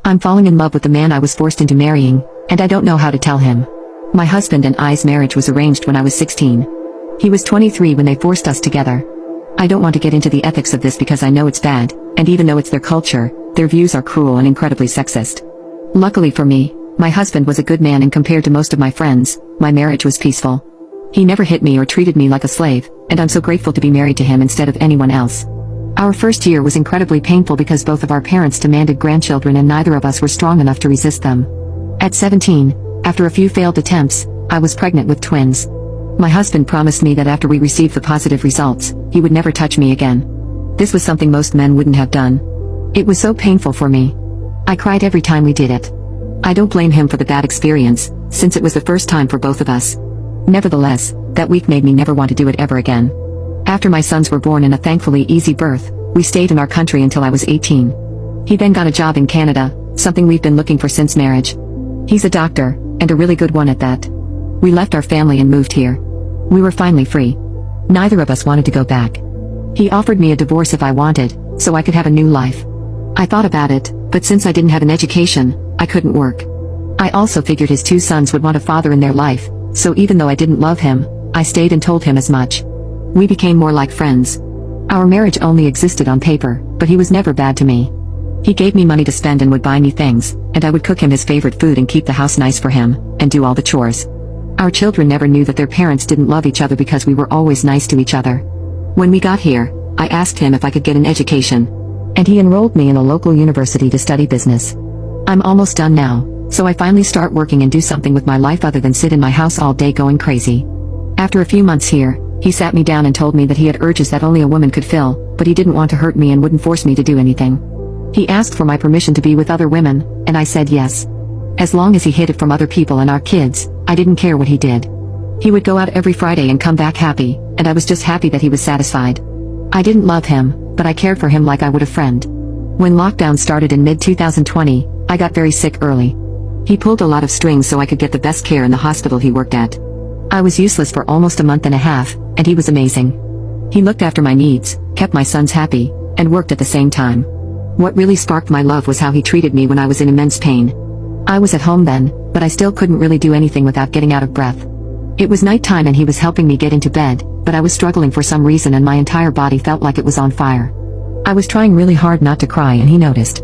I'm falling in love with the man I was forced into marrying, and I don't know how to tell him. My husband and I's marriage was arranged when I was 16. He was 23 when they forced us together. I don't want to get into the ethics of this because I know it's bad, and even though it's their culture, their views are cruel and incredibly sexist. Luckily for me, my husband was a good man and compared to most of my friends, my marriage was peaceful. He never hit me or treated me like a slave, and I'm so grateful to be married to him instead of anyone else. Our first year was incredibly painful because both of our parents demanded grandchildren and neither of us were strong enough to resist them. At 17, after a few failed attempts, I was pregnant with twins. My husband promised me that after we received the positive results, he would never touch me again. This was something most men wouldn't have done. It was so painful for me. I cried every time we did it. I don't blame him for the bad experience, since it was the first time for both of us. Nevertheless, that week made me never want to do it ever again. After my sons were born in a thankfully easy birth, we stayed in our country until I was 18. He then got a job in Canada, something we've been looking for since marriage. He's a doctor, and a really good one at that. We left our family and moved here. We were finally free. Neither of us wanted to go back. He offered me a divorce if I wanted, so I could have a new life. I thought about it, but since I didn't have an education, I couldn't work. I also figured his two sons would want a father in their life, so even though I didn't love him, I stayed and told him as much. We became more like friends. Our marriage only existed on paper, but he was never bad to me. He gave me money to spend and would buy me things, and I would cook him his favorite food and keep the house nice for him, and do all the chores. Our children never knew that their parents didn't love each other because we were always nice to each other. When we got here, I asked him if I could get an education. And he enrolled me in a local university to study business. I'm almost done now, so I finally start working and do something with my life other than sit in my house all day going crazy. After a few months here, he sat me down and told me that he had urges that only a woman could fill, but he didn't want to hurt me and wouldn't force me to do anything. He asked for my permission to be with other women, and I said yes. As long as he hid it from other people and our kids, I didn't care what he did. He would go out every Friday and come back happy, and I was just happy that he was satisfied. I didn't love him, but I cared for him like I would a friend. When lockdown started in mid-2020, I got very sick early. He pulled a lot of strings so I could get the best care in the hospital he worked at. I was useless for almost a month and a half, and he was amazing. He looked after my needs, kept my sons happy, and worked at the same time. What really sparked my love was how he treated me when I was in immense pain. I was at home then, but I still couldn't really do anything without getting out of breath. It was nighttime and he was helping me get into bed, but I was struggling for some reason and my entire body felt like it was on fire. I was trying really hard not to cry and he noticed.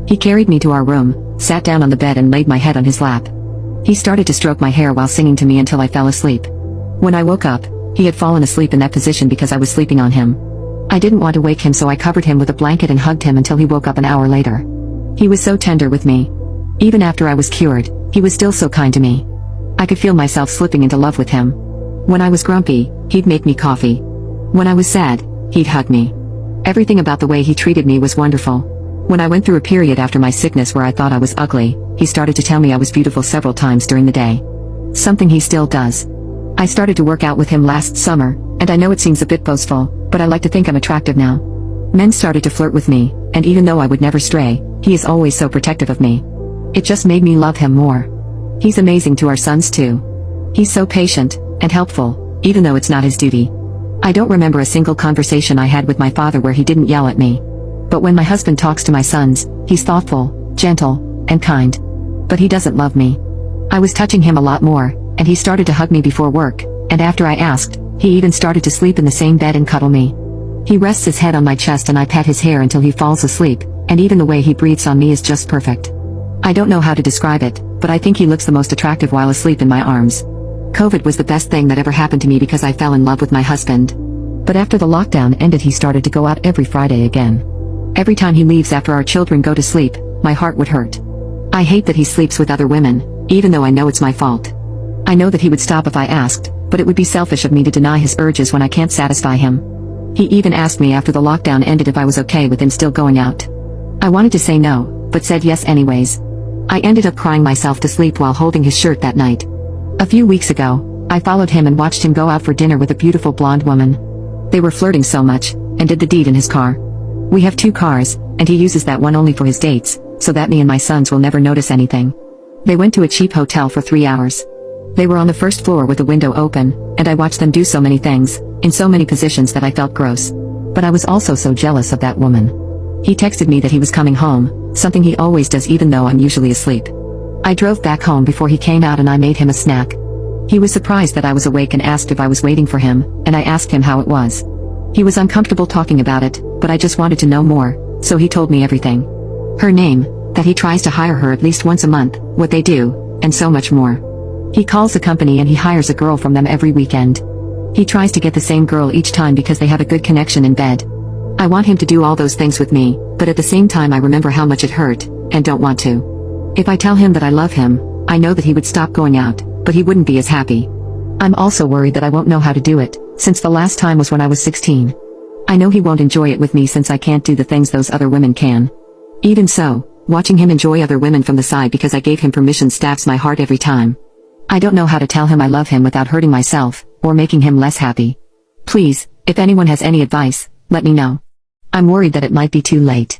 He carried me to our room, sat down on the bed and laid my head on his lap. He started to stroke my hair while singing to me until I fell asleep. When I woke up, he had fallen asleep in that position because I was sleeping on him. I didn't want to wake him so I covered him with a blanket and hugged him until he woke up an hour later. He was so tender with me. Even after I was cured, he was still so kind to me. I could feel myself slipping into love with him. When I was grumpy, he'd make me coffee. When I was sad, he'd hug me. Everything about the way he treated me was wonderful. When I went through a period after my sickness where I thought I was ugly, he started to tell me I was beautiful several times during the day. Something he still does. I started to work out with him last summer, and I know it seems a bit boastful, but I like to think I'm attractive now. Men started to flirt with me, and even though I would never stray, he is always so protective of me. It just made me love him more. He's amazing to our sons too. He's so patient and helpful, even though it's not his duty. I don't remember a single conversation I had with my father where he didn't yell at me. But when my husband talks to my sons, he's thoughtful, gentle, and kind. But he doesn't love me. I was touching him a lot more, and he started to hug me before work, and after I asked, he even started to sleep in the same bed and cuddle me. He rests his head on my chest and I pet his hair until he falls asleep, and even the way he breathes on me is just perfect. I don't know how to describe it, but I think he looks the most attractive while asleep in my arms. COVID was the best thing that ever happened to me because I fell in love with my husband. But after the lockdown ended he started to go out every Friday again. Every time he leaves after our children go to sleep, my heart would hurt. I hate that he sleeps with other women, even though I know it's my fault. I know that he would stop if I asked, but it would be selfish of me to deny his urges when I can't satisfy him. He even asked me after the lockdown ended if I was okay with him still going out. I wanted to say no, but said yes anyways. I ended up crying myself to sleep while holding his shirt that night. A few weeks ago, I followed him and watched him go out for dinner with a beautiful blonde woman. They were flirting so much, and did the deed in his car. We have 2 cars, and he uses that one only for his dates, so that me and my sons will never notice anything. They went to a cheap hotel for 3 hours. They were on the first floor with the window open, and I watched them do so many things, in so many positions that I felt gross. But I was also so jealous of that woman. He texted me that he was coming home, something he always does even though I'm usually asleep. I drove back home before he came out and I made him a snack. He was surprised that I was awake and asked if I was waiting for him, and I asked him how it was. He was uncomfortable talking about it, but I just wanted to know more, so he told me everything. Her name, that he tries to hire her at least once a month, what they do, and so much more. He calls the company and he hires a girl from them every weekend. He tries to get the same girl each time because they have a good connection in bed. I want him to do all those things with me, but at the same time I remember how much it hurt, and don't want to. If I tell him that I love him, I know that he would stop going out, but he wouldn't be as happy. I'm also worried that I won't know how to do it, since the last time was when I was 16. I know he won't enjoy it with me since I can't do the things those other women can. Even so, watching him enjoy other women from the side because I gave him permission stabs my heart every time. I don't know how to tell him I love him without hurting myself, or making him less happy. Please, if anyone has any advice, let me know. I'm worried that it might be too late.